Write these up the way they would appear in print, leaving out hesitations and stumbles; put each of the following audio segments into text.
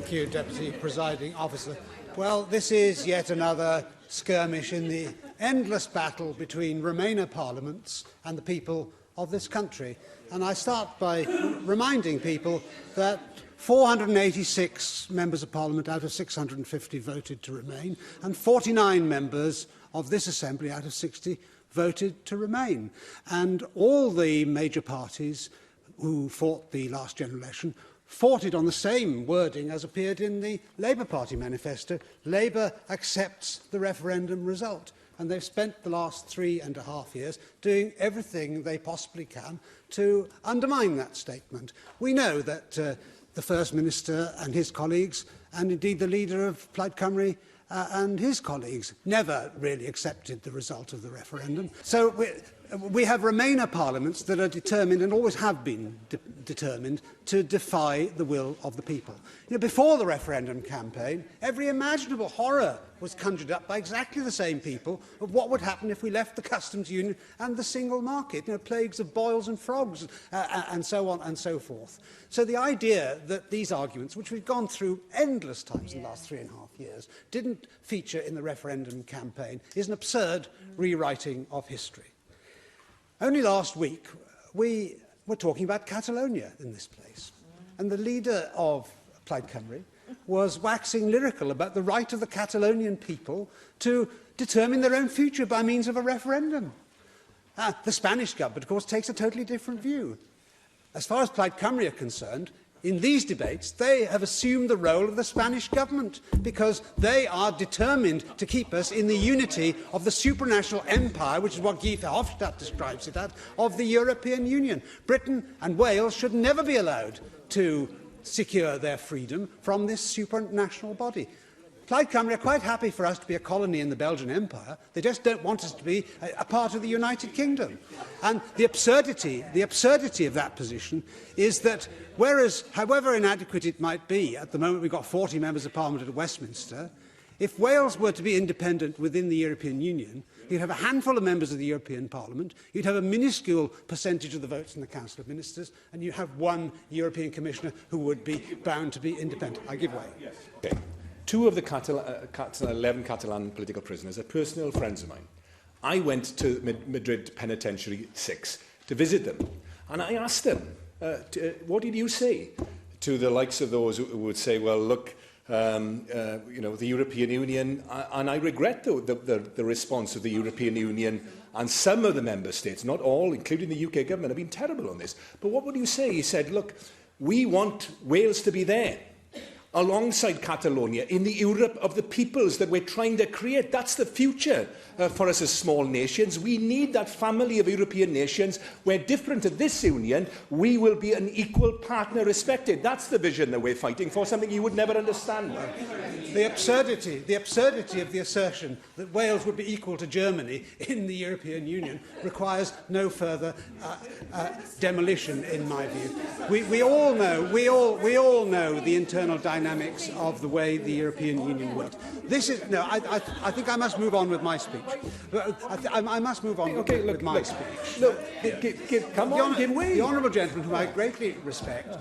Thank you, Deputy Presiding Officer. Well, this is yet another skirmish in the endless battle between Remainer parliaments and the people of this country. And I start by reminding people that 486 members of Parliament out of 650 voted to remain, and 49 members of this Assembly out of 60 voted to remain. And all the major parties who fought the last general election fought it on the same wording as appeared in the Labour Party manifesto. Labour accepts the referendum result. And they've spent the last 3.5 years doing everything they possibly can to undermine that statement. We know that the First Minister and his colleagues, and indeed the leader of Plaid Cymru and his colleagues, never really accepted the result of the referendum. So we have Remainer parliaments that are determined, and always have been determined, to defy the will of the people. Before the referendum campaign, every imaginable horror was conjured up by exactly the same people of what would happen if we left the customs union and the single market, plagues of boils and frogs, and so on and so forth. So the idea that these arguments, which we've gone through endless times in the last 3.5 years, didn't feature in the referendum campaign is an absurd rewriting of history. Only last week, we were talking about Catalonia in this place, and the leader of Plaid Cymru was waxing lyrical about the right of the Catalonian people to determine their own future by means of a referendum. The Spanish government, of course, takes a totally different view. As far as Plaid Cymru are concerned, in these debates, they have assumed the role of the Spanish government because they are determined to keep us in the unity of the supranational empire, which is what Guy Verhofstadt describes it as, of the European Union. Britain and Wales should never be allowed to secure their freedom from this supranational body. Plaid Cymru are quite happy for us to be a colony in the Belgian Empire. They just don't want us to be a part of the United Kingdom. And the absurdity of that position is that, whereas, however inadequate it might be, at the moment we've got 40 members of Parliament at Westminster, if Wales were to be independent within the European Union, you'd have a handful of members of the European Parliament, you'd have a minuscule percentage of the votes in the Council of Ministers, and you'd have one European Commissioner who would be bound to be independent. I give way. Yes. Okay. Two of the 11 Catalan political prisoners are personal friends of mine. I went to Madrid Penitentiary 6 to visit them, and I asked them, what did you say to the likes of those who would say, well, look, the European Union, and I regret the response of the European Union and some of the member states, not all, including the UK government, have been terrible on this. But what would you say? He said, look, we want Wales to be there, alongside Catalonia, in the Europe of the peoples that we're trying to create. That's the future for us as small nations. We need that family of European nations where, different to this union, we will be an equal partner respected. That's the vision that we're fighting for, something you would never understand. The absurdity of the assertion that Wales would be equal to Germany in the European Union requires no further demolition, in my view. We all know the internal dynamics of the way the European Union works. I think I must move on with my speech. I must move on with my speech. Come on, give way. The honourable gentleman, whom I greatly respect,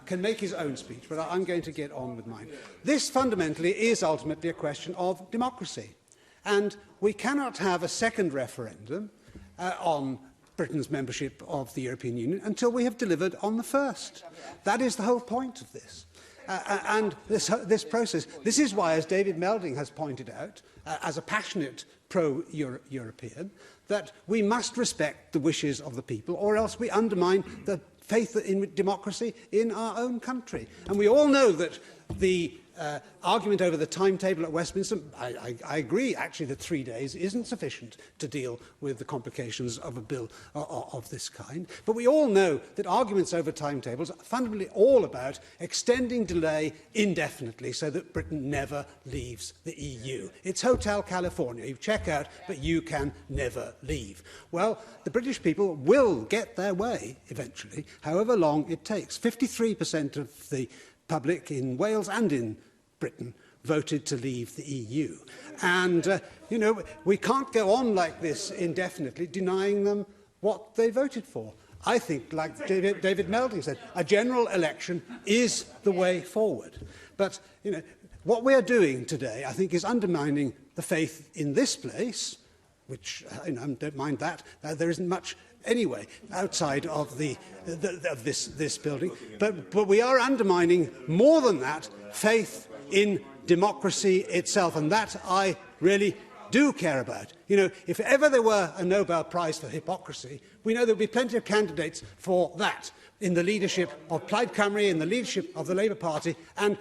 can make his own speech, but I'm going to get on with mine. This fundamentally is ultimately a question of democracy, and we cannot have a second referendum on Britain's membership of the European Union until we have delivered on the first. That is the whole point of this. And this process, this is why, as David Melding has pointed out, as a passionate pro-European, that we must respect the wishes of the people, or else we undermine the faith in democracy in our own country. And we all know that the argument over the timetable at Westminster, I agree actually that 3 days isn't sufficient to deal with the complications of a bill of this kind. But we all know that arguments over timetables are fundamentally all about extending delay indefinitely so that Britain never leaves the EU. It's Hotel California. You check out, but you can never leave. Well, the British people will get their way eventually, however long it takes. 53% of the public in Wales and in Britain voted to leave the EU. And, we can't go on like this indefinitely, denying them what they voted for. I think, like David Melding said, a general election is the way forward. But what we are doing today, I think, is undermining the faith in this place, which I don't mind that. There isn't much anyway outside of this building. But we are undermining, more than that, faith in democracy itself, and that I really do care about. If ever there were a Nobel Prize for hypocrisy, we know there will be plenty of candidates for that in the leadership of Plaid Cymru, in the leadership of the Labour Party, and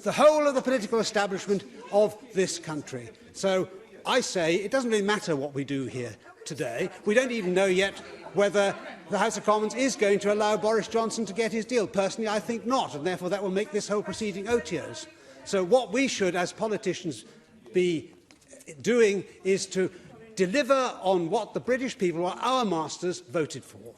the whole of the political establishment of this country. So I say it doesn't really matter what we do here today. We don't even know yet whether the House of Commons is going to allow Boris Johnson to get his deal. Personally, I think not, and therefore that will make this whole proceeding otiose. So what we should, as politicians, be doing is to deliver on what the British people, our masters, voted for.